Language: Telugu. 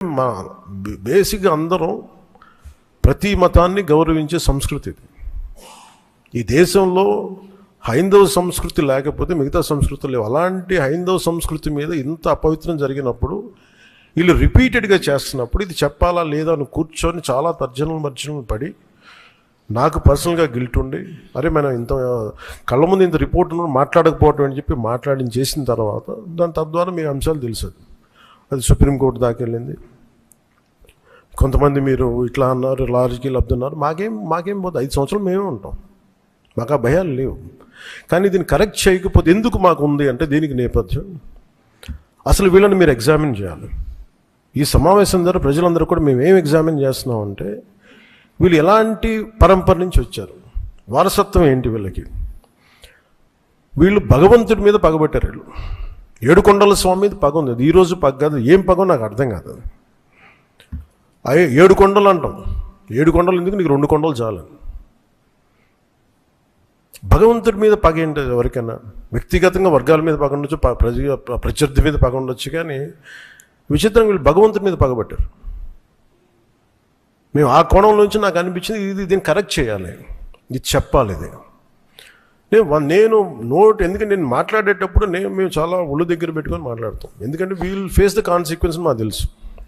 మా బేసిక్గా అందరం ప్రతి మతాన్ని గౌరవించే సంస్కృతి ఇది. ఈ దేశంలో హైందవ సంస్కృతి లేకపోతే మిగతా సంస్కృతులు లేవు. అలాంటి హైందవ సంస్కృతి మీద ఇంత అపవిత్రం జరిగినప్పుడు వీళ్ళు రిపీటెడ్గా చేస్తున్నప్పుడు ఇది చెప్పాలా లేదా అని కూర్చొని చాలా తర్జనలు పడి నాకు పర్సనల్గా గిల్ట్ ఉండి అరే మనం ఇంత కళ్ళ ముందు ఇంత రిపోర్ట్ మాట్లాడకపోవటం అని చెప్పి చేసిన తర్వాత దాని తద్వారా మీకు అంశాలు తెలుసు. అది సుప్రీంకోర్టు దాకా వెళ్ళింది. కొంతమంది మీరు ఇట్లా అన్నారు, లార్జ్కి లబ్ధన్నారు. మాకేం పోతే 5 సంవత్సరాలు మేమే ఉంటాం, మాకు ఆ భయాలు లేవు. కానీ దీన్ని కరెక్ట్ చేయకపోతే ఎందుకు మాకు ఉంది అంటే దీనికి నేపథ్యం అసలు వీళ్ళని మీరు ఎగ్జామిన్ చేయాలి. ఈ సమావేశం ద్వారా ప్రజలందరూ కూడా మేము ఏం ఎగ్జామిన్ చేస్తున్నామంటే వీళ్ళు ఎలాంటి పరంపర నుంచి వచ్చారు, వారసత్వం ఏంటి వీళ్ళకి. వీళ్ళు భగవంతుడి మీద పగబట్టారు. వీళ్ళు ఏడుకొండల స్వామి మీద పగ ఉంది. అది ఈరోజు పగ కాదు, ఏం పగో నాకు అర్థం కాదు. అయ్యే 7 కొండలు అంటాం, 7 కొండలు ఎందుకు, నీకు 2 కొండలు చాలు. భగవంతుడి మీద పగ ఏంటి ఎవరికైనా? వ్యక్తిగతంగా వర్గాల మీద పగ ఉండొచ్చు, ప్రత్యర్థి మీద పగ ఉండొచ్చు, కానీ విచిత్రంగా వీళ్ళు భగవంతుడి మీద పగబట్టారు. మేము ఆ కోణం నుంచి నాకు అనిపించింది దీన్ని కరెక్ట్ చేయాలి, ఇది చెప్పాలి. ఇది నేను ఎందుకంటే నేను మాట్లాడేటప్పుడు మేము చాలా ఒళ్ళు దగ్గర పెట్టుకొని మాట్లాడతాం. ఎందుకంటే వీల్ ఫేస్ ద కాన్సిక్వెన్స్ మాకు తెలుసు.